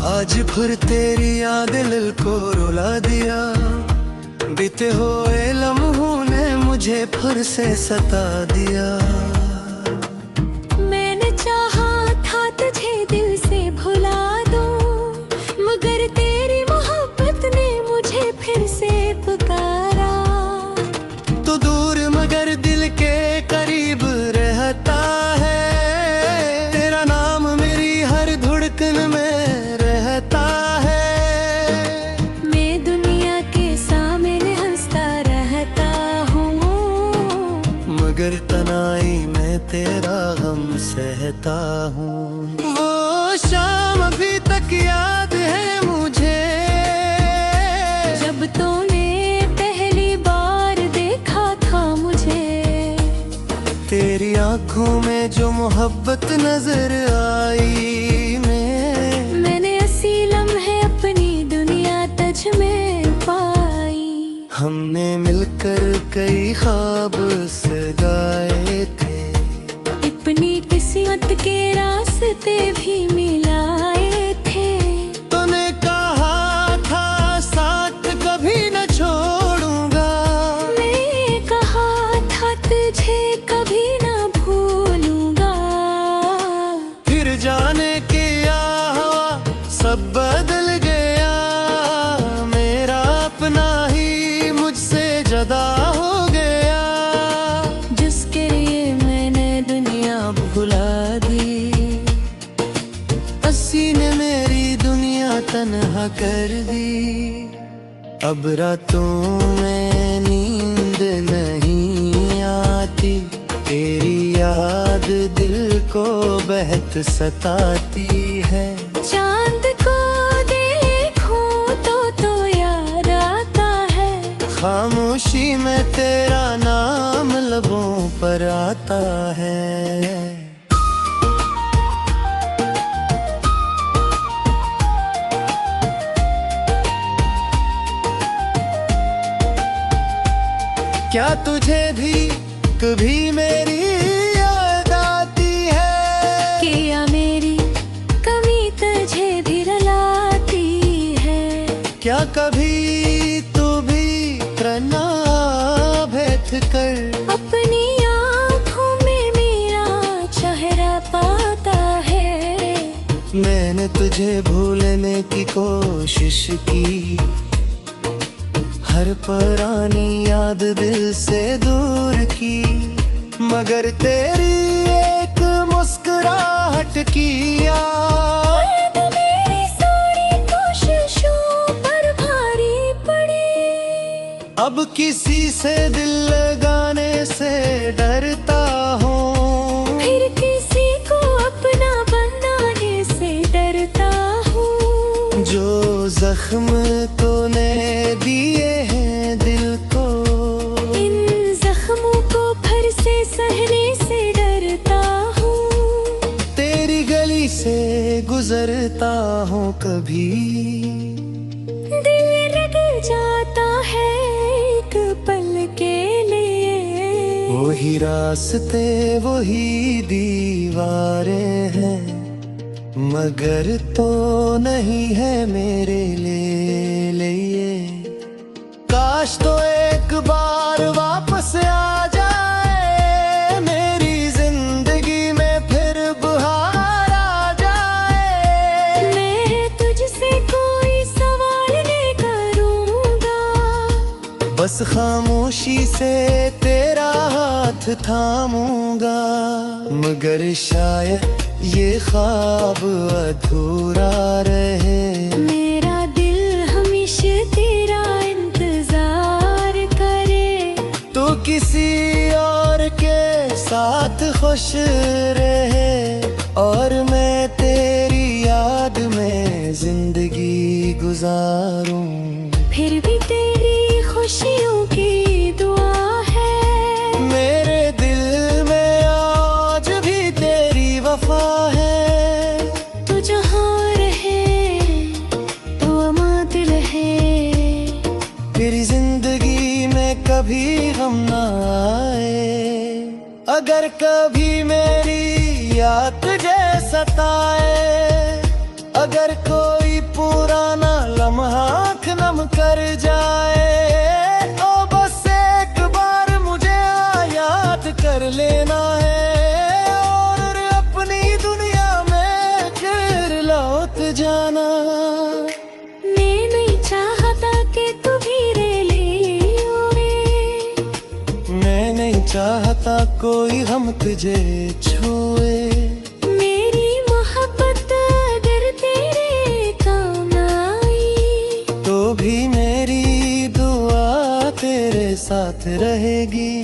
आज फिर तेरी याद दिल को रुला दिया। बीते हुए लम्हों ने मुझे फिर से सता दिया। मैंने चाहा था तुझे दिल से भुला दूं, मगर तेरी मोहब्बत ने मुझे फिर से पुकारा। तो दूर मगर दिल के करीब रहता है, तेरा नाम मेरी हर धड़कन में रहता है। मैं दुनिया के सामने हंसता रहता हूँ, मगर तनाई में तेरा गम सहता हूँ। वो शाम अभी तक याद है मुझे, जब तूने पहली बार देखा था मुझे। तेरी आंखों में जो मोहब्बत नजर आई, मैंने असी लम्हे अपनी दुनिया तुझ में पाई। हमने मिलकर कई ख्वाब सजाए थे, अपनी किस्मत के रास्ते भी मिलाए थे। तूने कहा था साथ कभी न छोड़ूंगा, मैं कहा था तुझे कभी ना भूलूंगा। फिर जाने क्या हुआ सब बदल गया। मेरा अपना ही मुझसे जुदा हो गया, जिसके लिए मैंने दुनिया भुला दी। अस्सी ने मेरी दुनिया तन्हा कर दी। अब रातों में नींद नहीं आती, तेरी याद दिल को बेहद सताती है। चांद को देखूं तो याद आता है, खामोशी में तेरा नाम लबों पर आता है। क्या तुझे भी कभी मेरी याद आती है? क्या मेरी कमी तुझे भी रुलाती है? क्या कभी तू भी करना बैठ कर अपनी आँखों में मेरा चेहरा पाता है? मैंने तुझे भूलने की कोशिश की, हर पुरानी याद दिल से दूर की, मगर तेरी एक मुस्कुराहट की याद मेरी सारी कोशिशों पर भारी पड़ी। अब किसी से दिल लगाने से डरता हूँ, फिर किसी को अपना बनाने से डरता हूँ। जो जख्म तूने दिए हैं दिल को, इन जख्मों को फिर से सहने से डरता हूँ। तेरी गली से गुजरता हूँ कभी, दिल रग जाता है एक पल के लिए। वही रास्ते वही दीवारें हैं, मगर तो नहीं है मेरे लिए। काश तो एक बार वापस आ जाए, मेरी जिंदगी में फिर बहार आ जाए। मैं तुझसे कोई सवाल नहीं करूँगा, बस खामोशी से तेरा हाथ थामूंगा। मगर शायद ये ख्वाब अधूरा रहे, मेरा दिल हमेशा तेरा इंतजार करे। तो किसी और के साथ खुश रहे, और मैं तेरी याद में जिंदगी गुजारूं। फिर भी तेरी खुशियों की दुआ है, मेरे दिल में आज भी तेरी वफा है। तू जहाँ रहे तो अमाद रहे, तेरी जिंदगी में कभी गम ना आए। अगर कभी मेरी याद तुझे सताए, अगर कोई पुराना लम्हा आँख नम कर जाए, ओ बस एक बार मुझे याद कर लेना है और अपनी दुनिया में फिर लौट जाना। मैं नहीं चाहता कि तू भी ले मैं नहीं चाहता कोई हम तुझे छुए। मेरी मोहब्बत अगर तेरे काम आई, तो भी मेरी दुआ तेरे साथ रहेगी।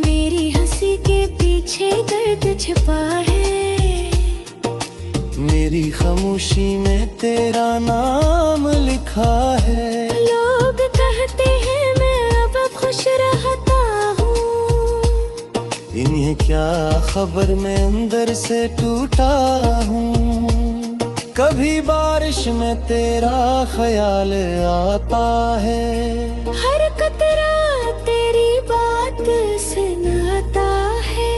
मेरी हंसी के पीछे दर्द छिपा है, मेरी खामोशी में तेरा नाम लिखा है। लोग कहते हैं मैं अब खुश रहता हूँ, इन्हें क्या खबर मैं अंदर से टूटा हूँ। कभी बारिश में तेरा ख्याल आता है, हर कतरा तेरी बात सुनाता है।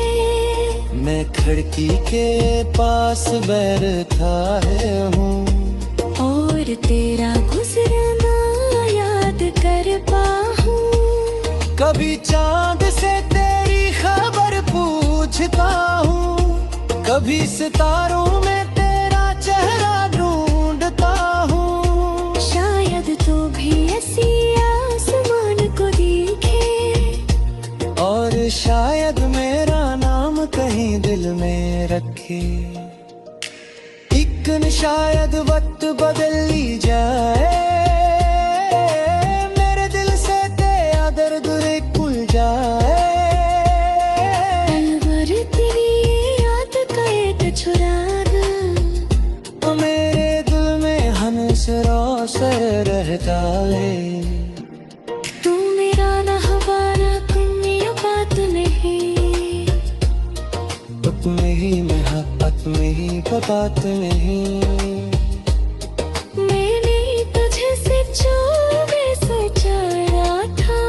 मैं खिड़की के पास बैठा है हूँ और तेरा गुजरना याद कर पाऊं। कभी चांद से तेरी खबर पूछता हूँ, कभी सितारों में तेरा चेहरा ढूंढता हूँ। शायद तू भी ऐसी आसमान को देखे और शायद मेरा नाम कहीं दिल में रखे। एक दिन शायद वक्त बदल ही जाए, मेरे दिल से तेरा दर्द खुल जाए। अलवर तेरी याद का एक चुराग, मेरे दिल में हंस रोशन रहता है। तू मेरा ना हमारा कोई बात नहीं, तुम में ही मोहब्बत में ही बात नहीं। मैंने तुझे से जो मैं सोचा था,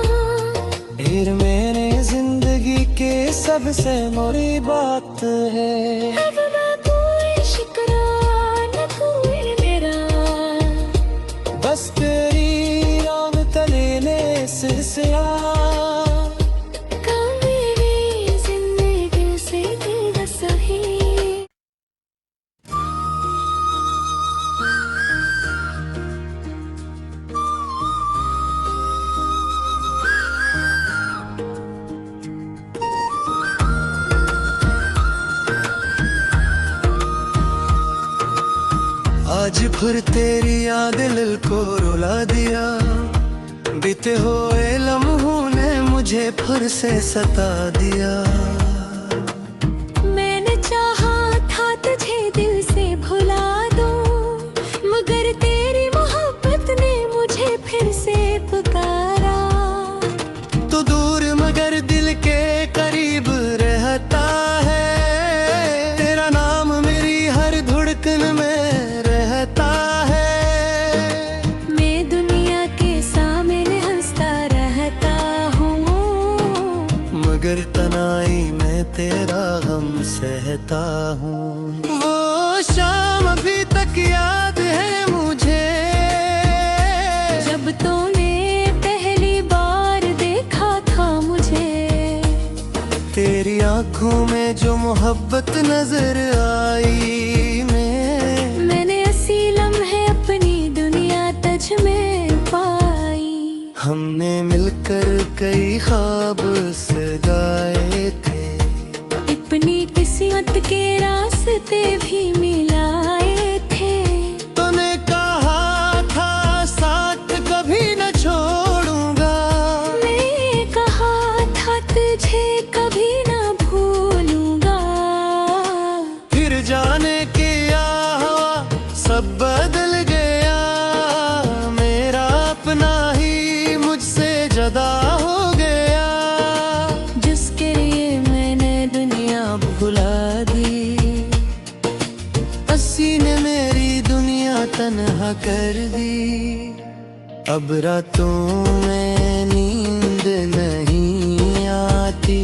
फिर मेरे जिंदगी के सबसे मोरी बात है। अब मैं कोई शिकरा न कोई मेरा, बस तेरी राम तलेने सिलसिला। मेरी जिंदगी से दिल सही। आज फिर तेरी याद दिल को रुला दिया, बीते हुए लम्हों ने मुझे फिर से सता दिया। मैंने चाहा था तुझे दिल से भुला दूं, मगर तेरी मोहब्बत ने मुझे फिर से पुकारा। तो दूर मगर दिल के करीब रहता है, तेरा नाम मेरी हर धड़कन में रहता है। मैं दुनिया के सामने हंसता रहता हूँ, मगर तनाई में तेरा गम सहता हूँ। वो शाम अभी तक याद है मुझे, जब तूने पहली बार देखा था मुझे। तेरी आंखों में जो मोहब्बत नजर आई, मैंने असी लम्हे अपनी दुनिया तुझ में पाई। हमने मिलकर कई ख्वाब सजाए थे, अपनी किस्मत के रास्ते भी मिलाए थे। तूने कहा था साथ कभी न छोड़ूंगा, मैं कहा था तुझे कभी ना भूलूंगा। फिर जाने क्या हुआ सब बदल गया, मेरा अपना ही मुझसे जुदा हो गया। जिसके लिए मैंने दुनिया भुला दी, अस्सी ने मेरी दुनिया तन्हा कर दी। अब रातों में नींद नहीं आती,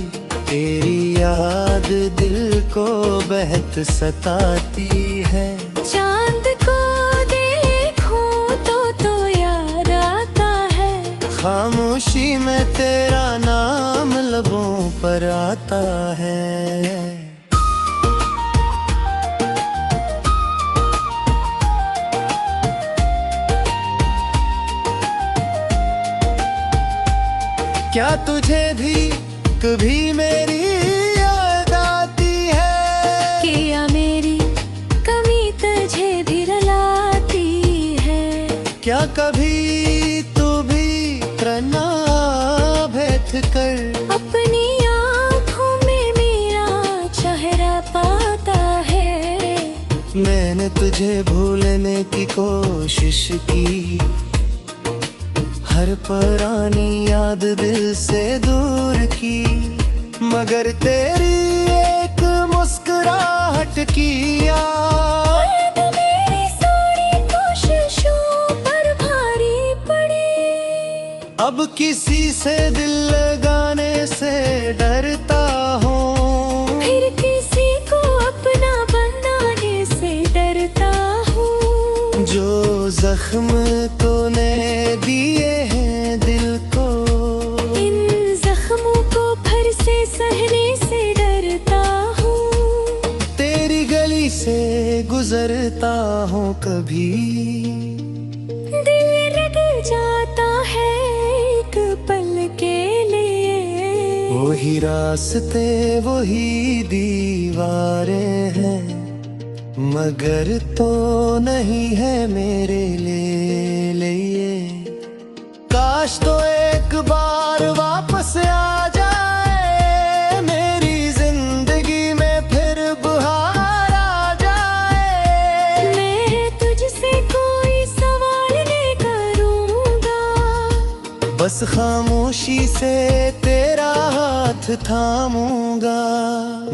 तेरी याद दिल को बेहद सताती है। चांद खामोशी में तेरा नाम लबों पर आता है। क्या तुझे भी कभी मेरी याद आती है? क्या मेरी कमी तुझे भी रुलाती है? क्या कभी तू भी प्रना भेद कर अपनी आँखों में मेरा चेहरा पाता है? मैंने तुझे भूलने की कोशिश की, हर पुरानी याद दिल से दूर की, मगर तेरी एक मुस्कुराहट की याद मेरी सारी कोशिशों पर भारी पड़ी। अब किसी से दिल लगाने से डरता हूँ, फिर किसी को अपना बनाने से डरता हूँ। जो जख्म तूने दिए हैं दिल को, इन जख्मों को फिर से सहने से डरता हूँ। तेरी गली से गुजरता हूँ कभी, दिल लग जाता है एक पल के लिए। वही रास्ते वही दीवारें हैं, मगर तो नहीं है मेरे लिए। काश तो एक बार वापस आ जाए, मेरी जिंदगी में फिर बहार आ जाए। मैं तुझसे कोई सवाल नहीं करूँगा, बस खामोशी से तेरा हाथ थामूंगा,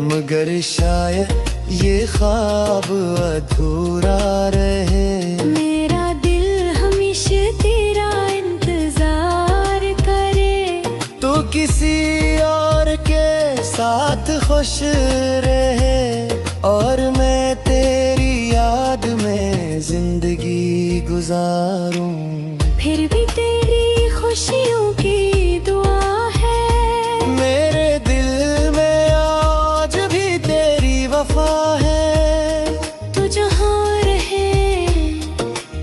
मगर शायद ये ख्वाब अधूरा रहे। मेरा दिल हमेशा तेरा इंतजार करे। तू किसी और के साथ खुश रहे, और मैं तेरी याद में जिंदगी गुजारूं। फिर भी तेरी खुशियों की दुआ है, मेरे दिल में आज भी तेरी वफा है। तू जहाँ रहे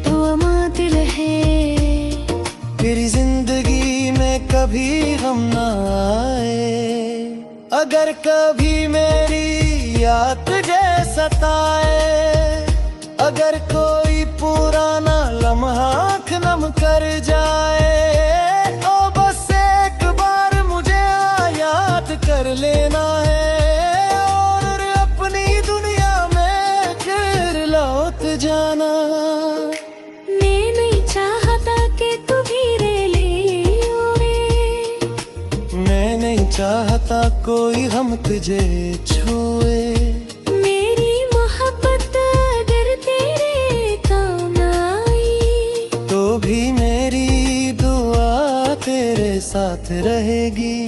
तो अमां दिल है। मेरी जिंदगी में कभी गम ना आए, अगर कभी मेरी याद तुझे सताए, अगर कोई पुराना लम्हा आँख नम कर जाए, ओ बस एक बार मुझे याद कर लेना है, और अपनी दुनिया में फिर लौट जाना। मैं नहीं चाहता कि तू भी मैं नहीं चाहता कोई हम तुझे छुए, मेरी मोहब्बत अगर तेरे काम आई, तो भी मेरी दुआ तेरे साथ रहेगी।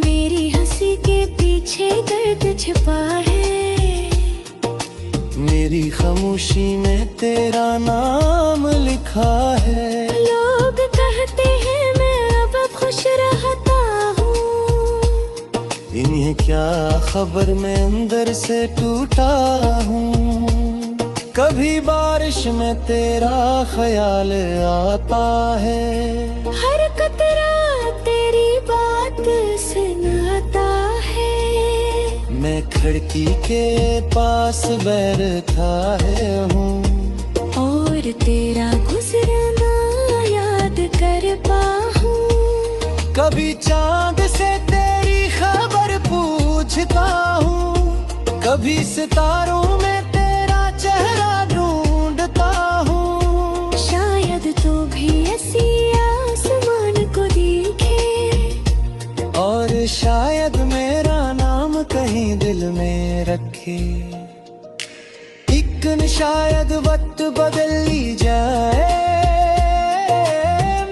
मेरी हंसी के पीछे दर्द छिपा है, मेरी खामोशी में तेरा नाम लिखा है। लोग कहते हैं मैं अब खुश रहता हूँ, इन्हें क्या खबर मैं अंदर से टूटा हूँ। कभी बारिश में तेरा ख्याल आता है, हर कतरा तेरी बात सुनाता है। मैं खिड़की के पास बैठा है हूँ, और तेरा गुजरना याद कर पाऊं। कभी चांद से तेरी खबर पूछता हूँ, कभी सितारों में तेरा चेहरा ढूंढता हूँ। शायद तू भी ऐसी आसमान को देखे, और शायद मेरा नाम कहीं दिल में रखे। एक न शायद वक्त बदल ही जाए,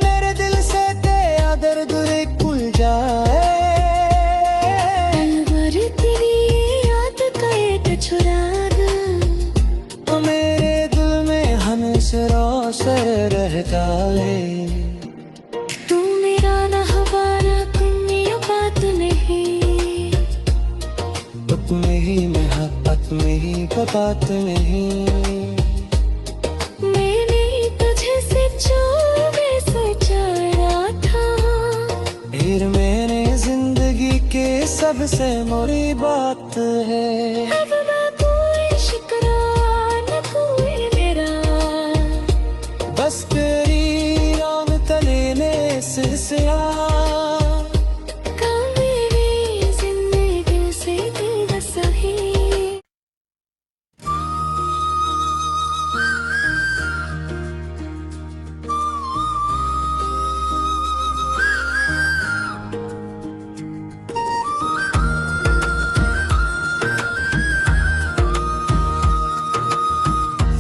मेरे दिल से तेरा दर्द खुल जाए। अलवर तेरी याद का एक छुराना, तो मेरे दिल में हमेशा रोशन रहता है। मेरी बात नहीं। मैंने तुझे से जो मैं सोचा था, फिर मेरे जिंदगी के सबसे मोरी बात है। अब मैं कोई शिकरा न कोई मेरा, बस तेरी राम तले ने सिलसिला का मेरी जिंदगी से दिल सही।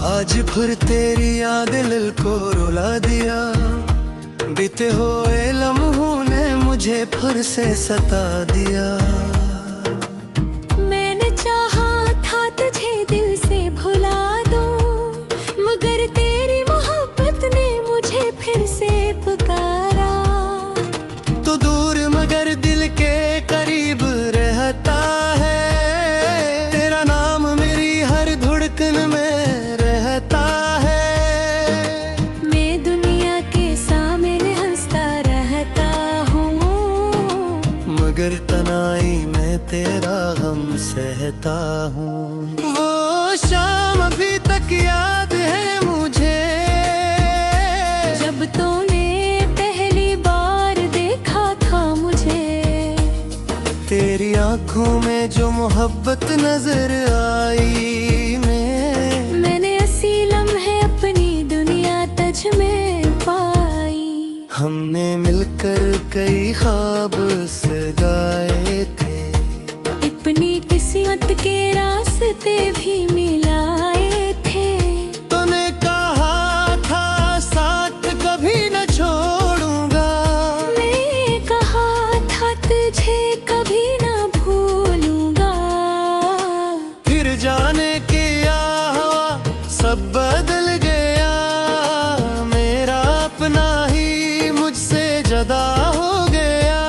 आज फिर तेरी याद दिल को रुला दिया, बीते हुए लम्हों ने मुझे फिर से सता दिया। मैंने चाहा था तुझे दिल से भुला दूं, मगर तेरी मोहब्बत ने मुझे फिर से पुकारा। तो दूर मगर दिल के करीब रहता है, तेरा नाम मेरी हर धड़कन में रहता है। मैं दुनिया के सामने हंसता रहता हूँ, मगर तनाई में तेरा गम सहता हूँ। वो शाम अभी तक याद है मुझे, जब तूने पहली बार देखा था मुझे। तेरी आंखों में जो मोहब्बत नजर आई, मैंने ऐसी लम्हे अपनी दुनिया तुझ में पाई। हमने मिलकर कई ख्वाब सजाए थे, अपनी किस्मत के रास्ते भी मिलाए थे। तूने कहा था साथ कभी न छोड़ूंगा, मैं कहा था तुझे कभी ना भूलूंगा। फिर जाने के सब बदल गया, मेरा अपना ही मुझसे जुदा हो गया।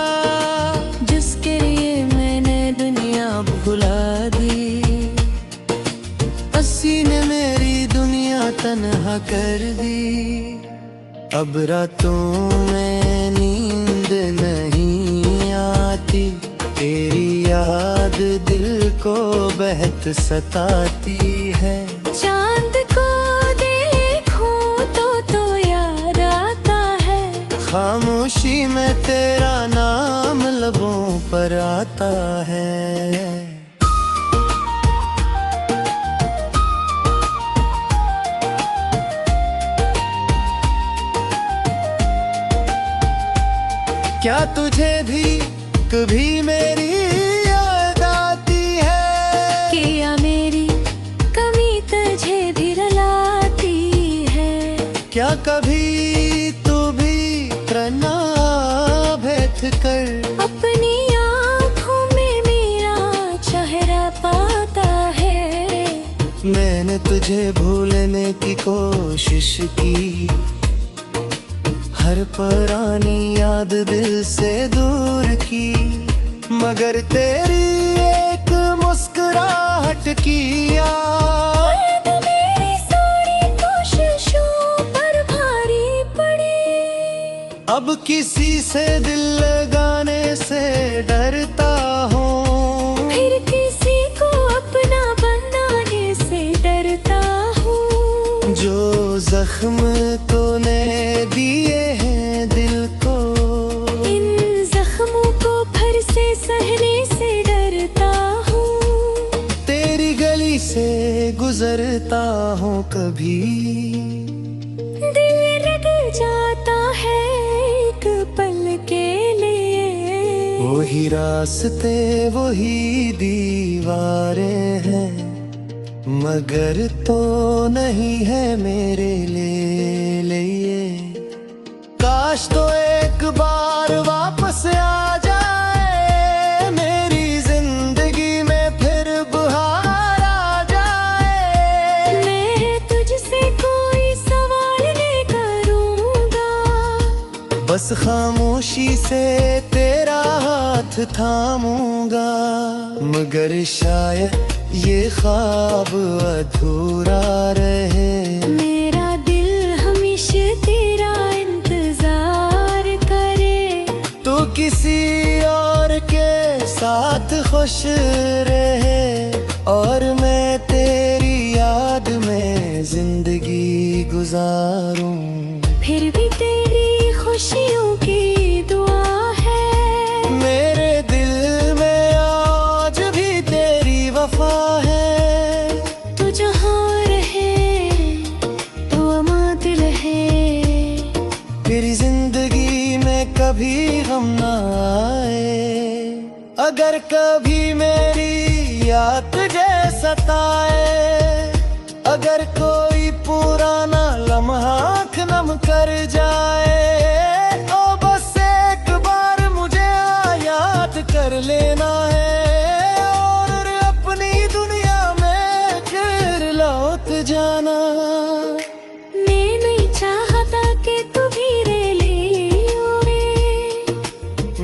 जिसके लिए मैंने दुनिया भुला दी, उसी ने मेरी दुनिया तन्हा कर दी। अब रातों में नींद नहीं आती, तेरी याद दिल को बेहद सताती है। चांद को देखूं तो याद आता है, खामोशी में तेरा नाम लबों पर आता है। क्या तुझे भी कभी मेरी याद आती है? क्या मेरी कमी तुझे भी रुलाती है? क्या कभी तू भी करना भेद कर अपनी आँखों में मेरा चेहरा पाता है? मैंने तुझे भूलने की कोशिश की, हर पुरानी याद दिल से दूर की, मगर तेरी एक मुस्कुराहट की याद मेरी सारी कोशिशों पर भारी पड़ी। अब किसी से दिल लगाने से डरता हूँ, फिर किसी को अपना बनाने से डरता हूँ। जो जख्म तूने दिए हैं दिल को, इन जख्मों को फिर से सहने से डरता हूँ। तेरी गली से गुजरता हूँ कभी, दिल रग जाता है एक पल के लिए। वही रास्ते वही दीवारें हैं, मगर तो नहीं है मेरे लिए। काश तो एक बार वापस आ जाए, मेरी जिंदगी में फिर बहार आ जाए। मैं तुझसे कोई सवाल नहीं करूँगा, बस खामोशी से तेरा हाथ थामूंगा, मगर शायद ये ख्वाब अधूरा रहे। मेरा दिल हमेशा तेरा इंतजार करे। तू किसी और के साथ खुश रहे और मैं तेरी याद में जिंदगी गुजारूं। फिर भी तेरी खुशियों की दुआ है। मेरे दिल में आज भी तेरी वफा है। तू जहाँ रहे तो अमात रहे। तेरी जिंदगी में कभी गम ना आए। अगर कभी मेरी याद तुझे सताए, अगर कोई पुराना लम्हा आँख नम कर जाए, ओ बस एक बार मुझे याद कर लेना है और अपनी दुनिया में फिर लौट जाना। मैं नहीं चाहता कि तू भी रह ले।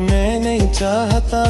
मैं नहीं चाहता